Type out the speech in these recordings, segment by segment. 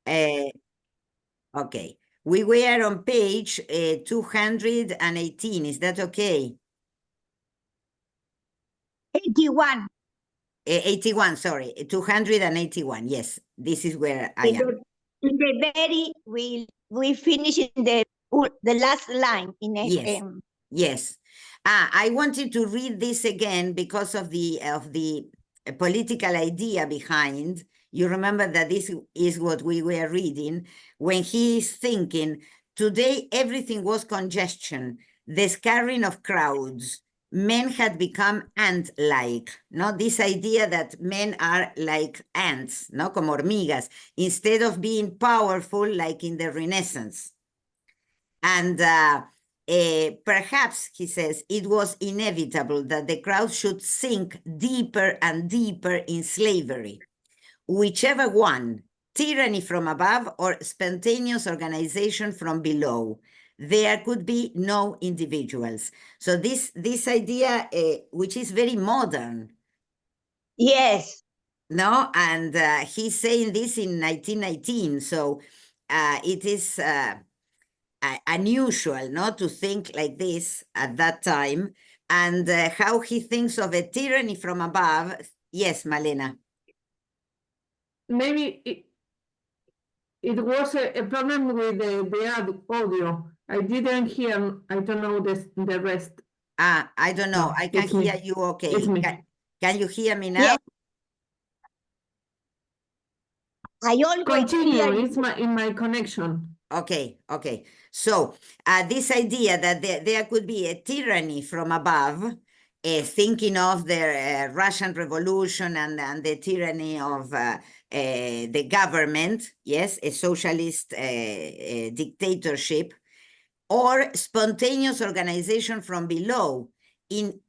Okay. We were on page 218. Is that okay? 81. 81, sorry. 281. Yes, this is where I am. In the very, we finish in the last line in Yes. Yes. I wanted to read this again because of the political idea behind. You remember that this is what we were reading when he is thinking, today everything was congestion, the scattering of crowds. Men had become ant-like, no? This idea that men are like ants, no? Como hormigas, instead of being powerful like in the Renaissance. And perhaps, he says, it was inevitable that the crowd should sink deeper and deeper in slavery. Whichever one, tyranny from above or spontaneous organization from below, there could be no individuals. So this idea, which is very modern. Yes. No, and he's saying this in 1919. So it is unusual, not to think like this at that time, and how he thinks of a tyranny from above. Yes, Malena. Maybe it was a problem with the audio. I didn't hear. I don't know the rest. I don't know. No, I can hear you okay. It's me. Can you hear me now? Yeah. I always Continue. hear It's in my connection. Okay. So this idea that there could be a tyranny from above, thinking of the Russian Revolution and the tyranny of the government, yes, a socialist dictatorship, or spontaneous organization from below. In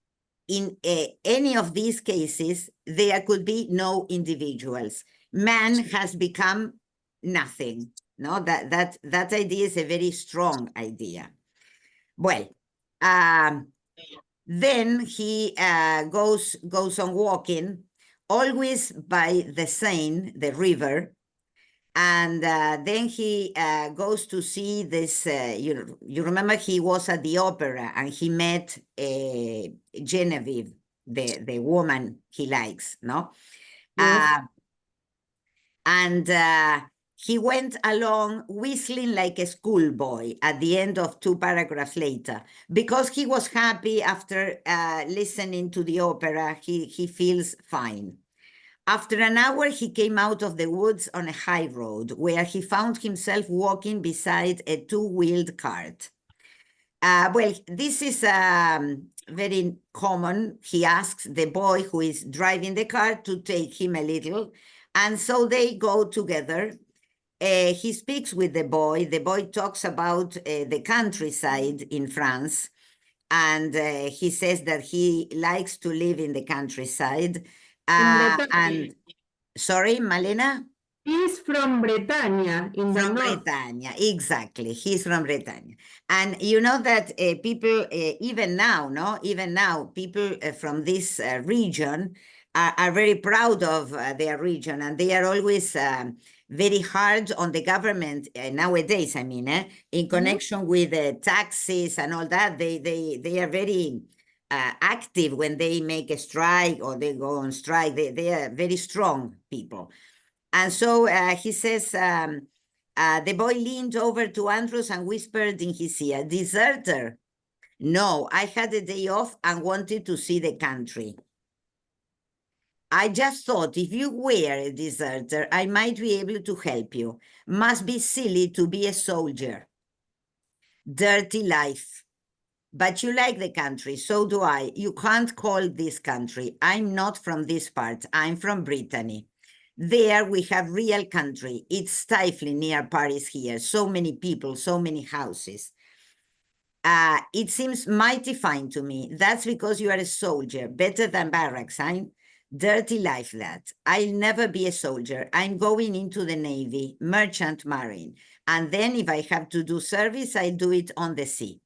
any of these cases, there could be no individuals. Man has become nothing. No, that idea is a very strong idea. Well, then he goes on walking, always by the Seine, the river, and then he goes to see this. You remember he was at the opera and he met Genevieve, the woman he likes, no? Yes. And he went along whistling like a schoolboy at the end of 2 paragraphs later, because he was happy after listening to the opera. He feels fine. After an hour, he came out of the woods on a high road where he found himself walking beside a 2-wheeled cart. Well, this is very common. He asks the boy who is driving the car to take him a little, and so they go together. He speaks with the boy. The boy talks about the countryside in France, and he says that he likes to live in the countryside. And sorry, Malena? He's from Bretagne in the north. Bretagne, exactly. He's from Bretagne. And you know that people, even now, people from this region are very proud of their region, and they are always very hard on the government nowadays, in connection with taxes and all that. They are very active when they make a strike or they go on strike. They are very strong people. And so he says, the boy leaned over to Andros and whispered in his ear, "Deserter? No, I had a day off and wanted to see the country. I just thought if you were a deserter, I might be able to help you. Must be silly to be a soldier. Dirty life. But you like the country, so do I. You can't call this country. I'm not from this part. I'm from Brittany. There we have real country. It's stifling near Paris here. So many people, so many houses. It seems mighty fine to me. That's because you are a soldier, better than barracks, hein? Dirty life, that. I'll never be a soldier. I'm going into the Navy, merchant marine. And then if I have to do service, I'll do it on the sea.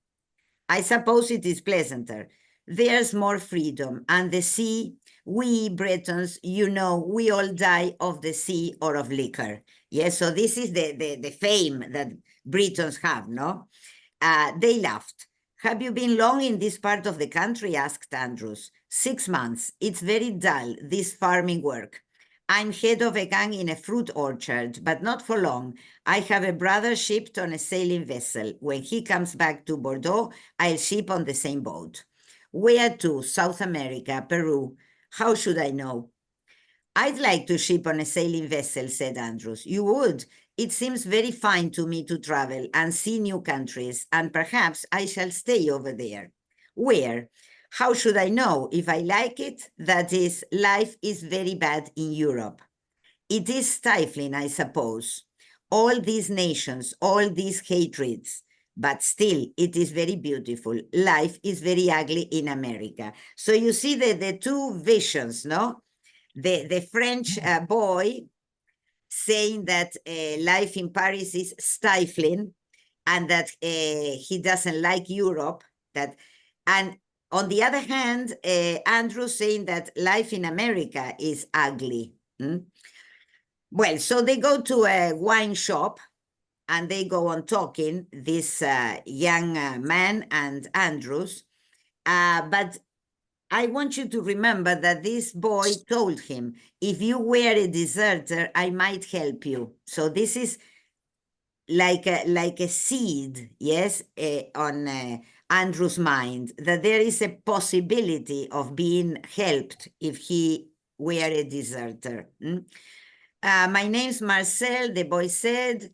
I suppose it is pleasanter. There's more freedom. And the sea, we Bretons, you know, we all die of the sea or of liquor. Yes, so this is the fame that Britons have, no? They laughed. Have you been long in this part of the country? Asked Andrews. 6 months. It's very dull, this farming work. I'm head of a gang in a fruit orchard, but not for long. I have a brother shipped on a sailing vessel. When he comes back to Bordeaux, I'll ship on the same boat. Where to? South America, Peru. How should I know? I'd like to ship on a sailing vessel, said Andrews. You would? It seems very fine to me to travel and see new countries, and perhaps I shall stay over there. Where? How should I know if I like it? That is, life is very bad in Europe. It is stifling, I suppose. All these nations, all these hatreds, but still it is very beautiful. Life is very ugly in America. So you see the two visions, no? The French boy saying that life in Paris is stifling and that he doesn't like Europe. And on the other hand, Andrew saying that life in America is ugly. Well, so they go to a wine shop and they go on talking, this young man and Andrews. But I want you to remember that this boy told him, if you were a deserter, I might help you. So this is like a seed, yes, on Andrew's mind, that there is a possibility of being helped if he were a deserter. My name's Marcel, the boy said.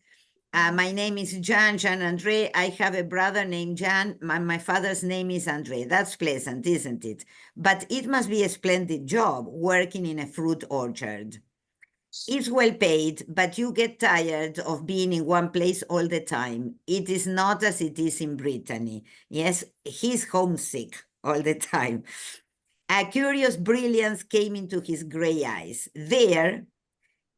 My name is Jan Andre. I have a brother named Jan. My father's name is Andre. That's pleasant, isn't it? But it must be a splendid job working in a fruit orchard. It's well paid, but you get tired of being in one place all the time. It is not as it is in Brittany. Yes, he's homesick all the time. A curious brilliance came into his gray eyes. There,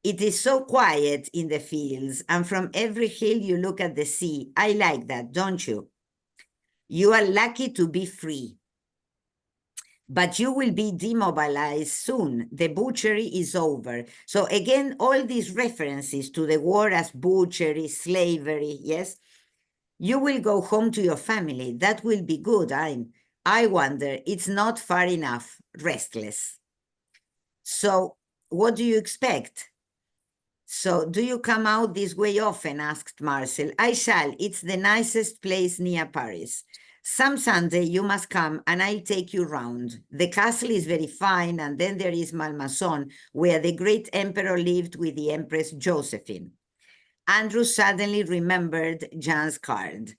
it is so quiet in the fields, and from every hill you look at the sea. I like that, don't you? You are lucky to be free. But you will be demobilized soon. The butchery is over. So again, all these references to the war as butchery, slavery, yes? You will go home to your family. That will be good. I wonder, it's not far enough. Restless. So what do you expect? So do you come out this way often? Asked Marcel. I shall. It's the nicest place near Paris. Some Sunday you must come and I'll take you round. The castle is very fine, and then there is Malmaison, where the great emperor lived with the Empress Josephine. Andrew suddenly remembered Jan's card.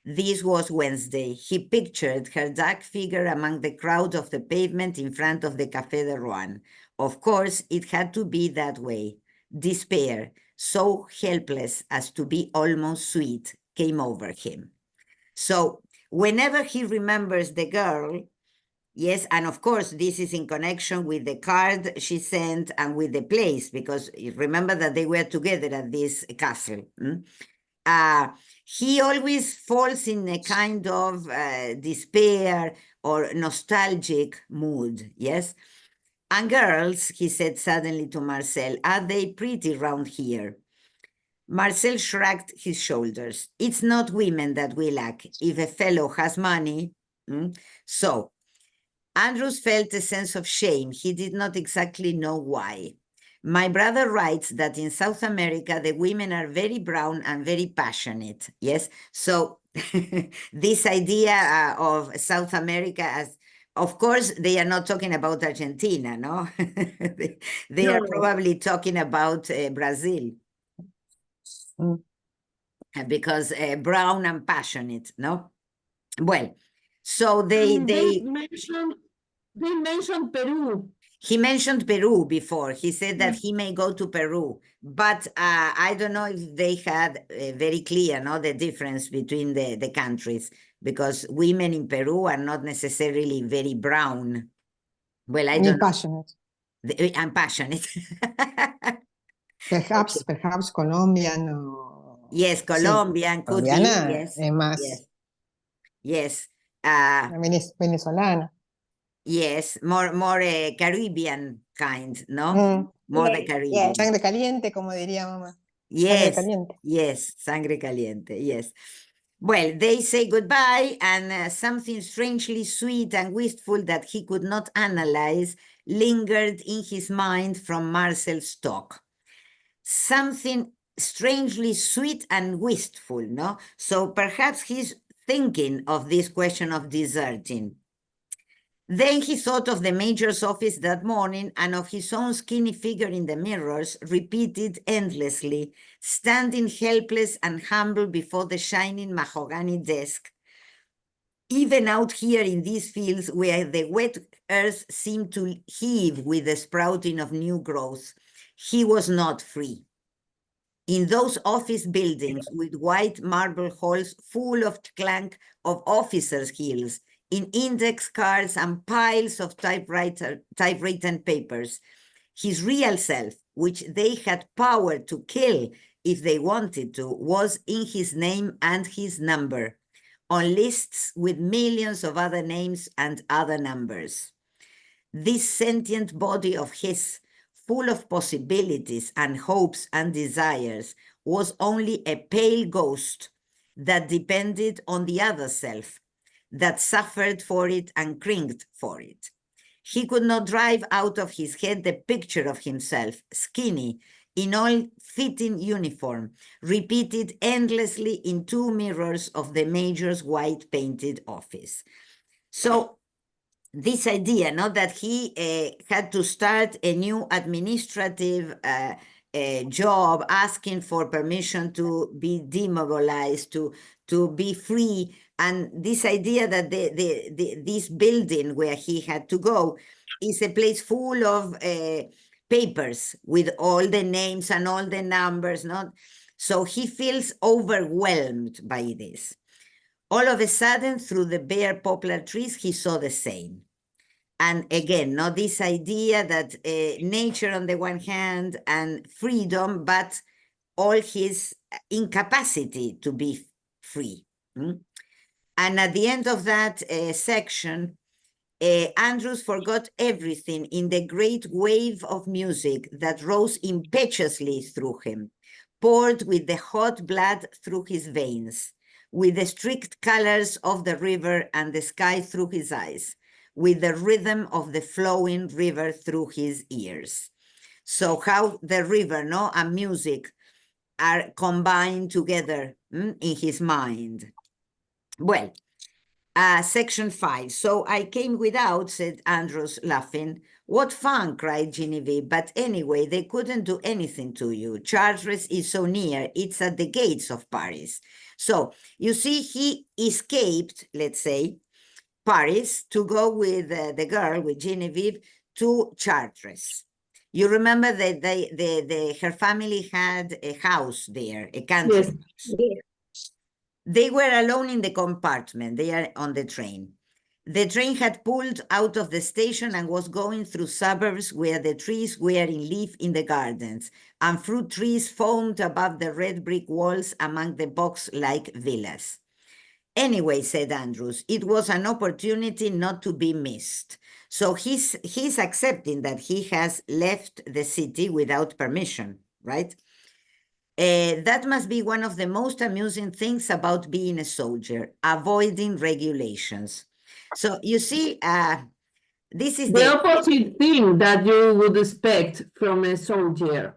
This was Wednesday. He pictured her dark figure among the crowd of the pavement in front of the Café de Rouen. Of course, it had to be that way. Despair, so helpless as to be almost sweet, came over him. So whenever he remembers the girl, yes, and of course, this is in connection with the card she sent and with the place, because remember that they were together at this castle. He always falls in a kind of despair or nostalgic mood, yes? And girls, he said suddenly to Marcel, are they pretty round here? Marcel shrugged his shoulders. It's not women that we lack. If a fellow has money. So Andrews felt a sense of shame. He did not exactly know why. My brother writes that in South America, the women are very brown and very passionate. Yes. So this idea of South America as, of course, they are not talking about Argentina, no? they are probably talking about Brazil. Because brown and passionate, no? Well, so they mentioned Peru. He mentioned Peru before. He said that he may go to Peru, but I don't know if they had very clear, no, the difference between the countries, because women in Peru are not necessarily very brown. Well, I don't passionate. I'm passionate. Perhaps Colombian or... Yes, Colombian could be, yes. Más... Yes. Venezolana. Yes, more Caribbean kind, no? More the Caribbean. Sangre caliente, como diría mamá. Yes, caliente. yes, sangre caliente, yes. Well, they say goodbye, and something strangely sweet and wistful that he could not analyze lingered in his mind from Marcel's talk. Something strangely sweet and wistful, no? So perhaps he's thinking of this question of deserting. Then he thought of the major's office that morning and of his own skinny figure in the mirrors, repeated endlessly, standing helpless and humble before the shining mahogany desk. Even out here in these fields where the wet earth seemed to heave with the sprouting of new growth, he was not free. In those office buildings with white marble halls full of clank of officers' heels, in index cards and piles of typewritten papers, his real self, which they had power to kill if they wanted to, was in his name and his number, on lists with millions of other names and other numbers. This sentient body of his, full of possibilities and hopes and desires, was only a pale ghost that depended on the other self, that suffered for it and cringed for it. He could not drive out of his head the picture of himself, skinny, in all-fitting uniform, repeated endlessly in 2 mirrors of the major's white-painted office. So this idea, not that he had to start a new administrative job, asking for permission to be demobilized, to be free, and this idea that this building where he had to go is a place full of papers with all the names and all the numbers, not so he feels overwhelmed by this. All of a sudden, through the bare poplar trees, he saw the Seine. And again, not this idea that nature on the one hand and freedom, but all his incapacity to be free. And at the end of that section, Andrews forgot everything in the great wave of music that rose impetuously through him, poured with the hot blood through his veins, with the strict colors of the river and the sky through his eyes, with the rhythm of the flowing river through his ears. So how the river, no, and music are combined together in his mind. Well, section 5. So I came without, said Andrews, laughing. What fun, cried Genevieve. But anyway, they couldn't do anything to you. Chartres is so near. It's at the gates of Paris. So you see, he escaped, let's say, Paris to go with the girl, with Genevieve, to Chartres. You remember that her family had a house there, a country house. Yes. They were alone in the compartment. They are on the train. The train had pulled out of the station and was going through suburbs where the trees were in leaf in the gardens, and fruit trees foamed above the red brick walls among the box-like villas. Anyway, said Andrews, it was an opportunity not to be missed. So he's accepting that he has left the city without permission, right? That must be one of the most amusing things about being a soldier, avoiding regulations. So you see, this is The opposite thing that you would expect from a soldier.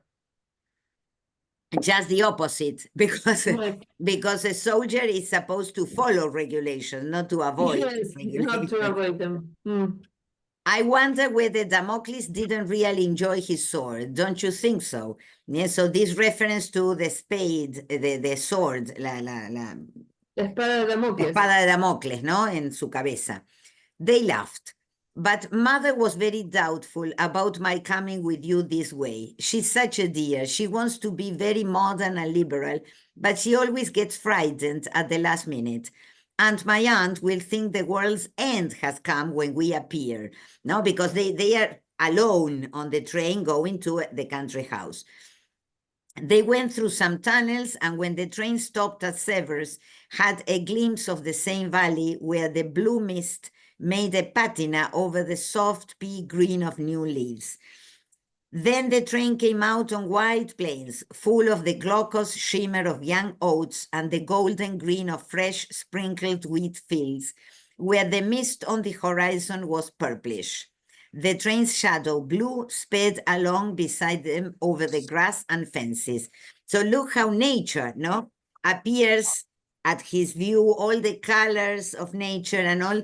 just the opposite, because Right. because a soldier is supposed to follow regulations, not to avoid Yes, not to regulations. avoid them. I wonder whether Damocles didn't really enjoy his sword. Don't you think so? Yeah, so this reference to the spade, the sword, la Espada de Damocles. espada de Damocles, ¿no? En su cabeza. They laughed. But mother was very doubtful about my coming with you this way. She's such a dear. She wants to be very modern and liberal, but she always gets frightened at the last minute. And my aunt will think the world's end has come when we appear, no? Because they are alone on the train going to the country house. They went through some tunnels, and when the train stopped at Sevres, had a glimpse of the Seine Valley where the blue mist made a patina over the soft pea green of new leaves. Then the train came out on white plains, full of the glaucous shimmer of young oats and the golden green of fresh sprinkled wheat fields, where the mist on the horizon was purplish. The train's shadow, blue, sped along beside them over the grass and fences. So look how nature, no, appears at his view, all the colors of nature and all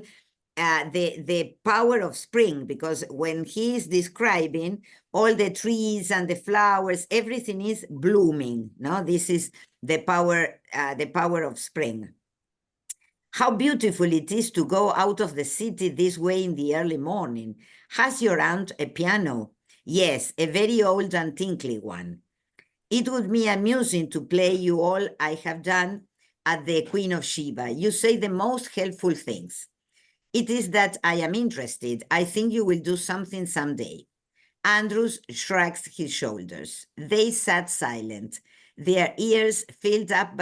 the power of spring, because when he is describing all the trees and the flowers, everything is blooming. No, this is the power of spring. How beautiful it is to go out of the city this way in the early morning. Has your aunt a piano? Yes, a very old and tinkly one. It would be amusing to play you all I have done at the Queen of Sheba. You say the most helpful things. It is that I am interested. I think you will do something someday. Andrews shrugs his shoulders. They sat silent, their ears filled up by